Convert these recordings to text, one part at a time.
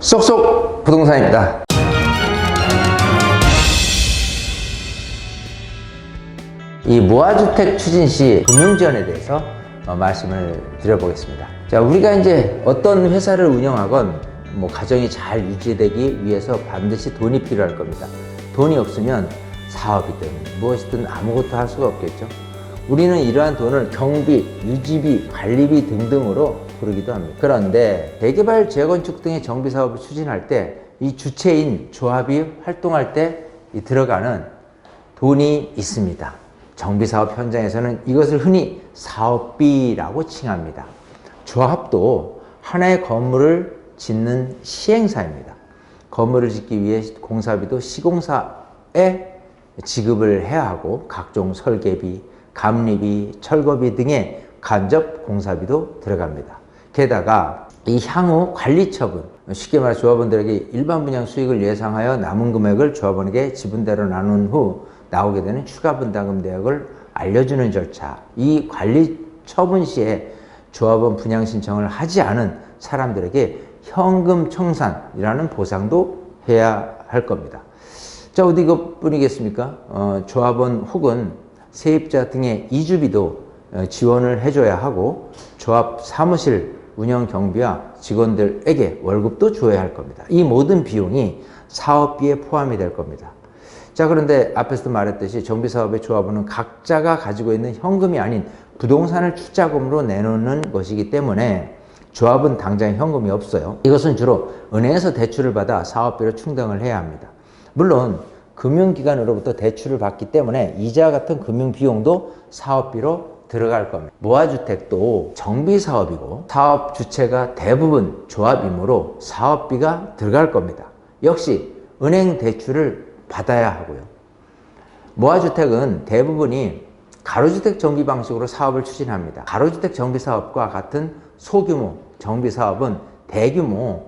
쏙쏙 부동산입니다. 이 무화주택 추진 시 금융지원에 대해서 말씀을 드려보겠습니다. 자, 우리가 이제 어떤 회사를 운영하건 가정이 잘 유지되기 위해서 반드시 돈이 필요할 겁니다. 돈이 없으면 사업이든 무엇이든 아무것도 할 수가 없겠죠. 우리는 이러한 돈을 경비, 유지비, 관리비 등등으로 부르기도 합니다. 그런데 재개발, 재건축 등의 정비 사업을 추진할 때 이 주체인 조합이 활동할 때 들어가는 돈이 있습니다. 정비 사업 현장에서는 이것을 흔히 사업비라고 칭합니다. 조합도 하나의 건물을 짓는 시행사입니다. 건물을 짓기 위해 공사비도 시공사에 지급을 해야 하고 각종 설계비, 감리비, 철거비 등의 간접 공사비도 들어갑니다. 게다가 이 향후 관리처분, 쉽게 말해 조합원들에게 일반 분양 수익을 예상하여 남은 금액을 조합원에게 지분대로 나눈 후 나오게 되는 추가 분담금 내역을 알려주는 절차, 이 관리 처분 시에 조합원 분양 신청을 하지 않은 사람들에게 현금 청산이라는 보상도 해야 할 겁니다. 자, 어디 이것뿐이겠습니까? 조합원 혹은 세입자 등의 이주비도 지원을 해줘야 하고 조합 사무실 운영 경비와 직원들에게 월급도 줘야 할 겁니다. 이 모든 비용이 사업비에 포함이 될 겁니다. 자, 그런데 앞에서도 말했듯이 정비사업의 조합원은 각자가 가지고 있는 현금이 아닌 부동산을 투자금으로 내놓는 것이기 때문에 조합은 당장 현금이 없어요. 이것은 주로 은행에서 대출을 받아 사업비로 충당을 해야 합니다. 물론 금융기관으로부터 대출을 받기 때문에 이자와 같은 금융비용도 사업비로 들어갈 겁니다. 무화주택도 정비사업이고 사업 주체가 대부분 조합이므로 사업비가 들어갈 겁니다. 역시 은행 대출을 받아야 하고요. 무화주택은 대부분이 가로주택 정비 방식으로 사업을 추진합니다. 가로주택 정비 사업과 같은 소규모 정비 사업은 대규모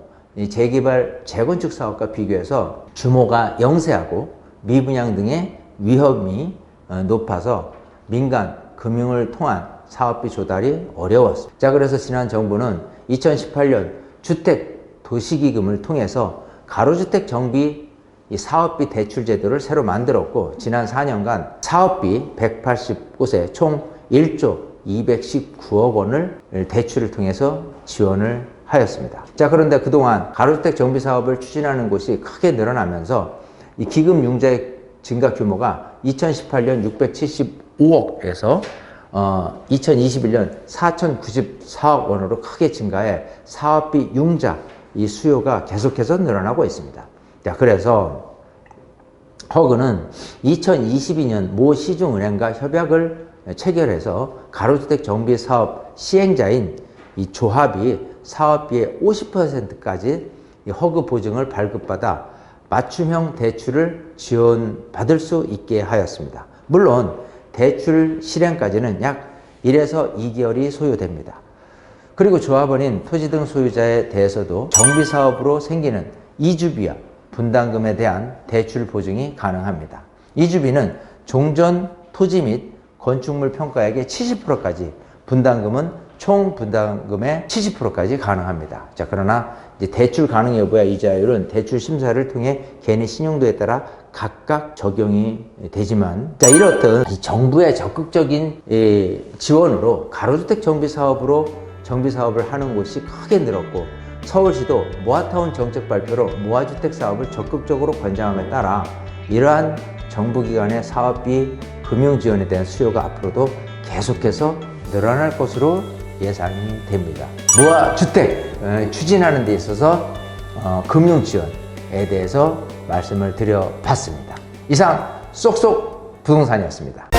재개발, 재건축 사업과 비교해서 규모가 영세하고 미분양 등의 위험이 높아서 민간, 금융을 통한 사업비 조달이 어려웠습니다. 자, 그래서 지난 정부는 2018년 주택 도시기금을 통해서 가로주택 정비 사업비 대출 제도를 새로 만들었고, 지난 4년간 사업비 180곳에 총 1조 219억 원을 대출을 통해서 지원을 하였습니다. 자, 그런데 그동안 가로주택 정비 사업을 추진하는 곳이 크게 늘어나면서 이 기금 융자의 증가 규모가 2018년 675억에서 2021년 4,094억 원으로 크게 증가해 사업비 융자 이 수요가 계속해서 늘어나고 있습니다. 자, 그래서 허그는 2022년 모 시중은행과 협약을 체결해서 가로주택 정비 사업 시행자인 이 조합이 사업비의 50%까지 이 허그 보증을 발급받아 맞춤형 대출을 지원받을 수 있게 하였습니다. 물론 대출 실행까지는 약 1에서 2개월이 소요됩니다. 그리고 조합원인 토지 등 소유자에 대해서도 정비사업으로 생기는 이주비와 분담금에 대한 대출 보증이 가능합니다. 이주비는 종전 토지 및 건축물 평가액의 70%까지, 분담금은 총 분담금의 70%까지 가능합니다. 자, 그러나 이제 대출 가능 여부와 이자율은 대출 심사를 통해 개인의 신용도에 따라 각각 적용이 되지만, 자, 이렇듯 이 정부의 적극적인 지원으로 가로주택 정비 사업을 하는 곳이 크게 늘었고, 서울시도 모아타운 정책 발표로 무화주택 사업을 적극적으로 권장함에 따라 이러한 정부기관의 사업비 금융 지원에 대한 수요가 앞으로도 계속해서 늘어날 것으로 예상이 됩니다. 무화주택 추진하는 데 있어서 금융 지원에 대해서 말씀을 드려봤습니다. 이상 쏙쏙 부동산이었습니다.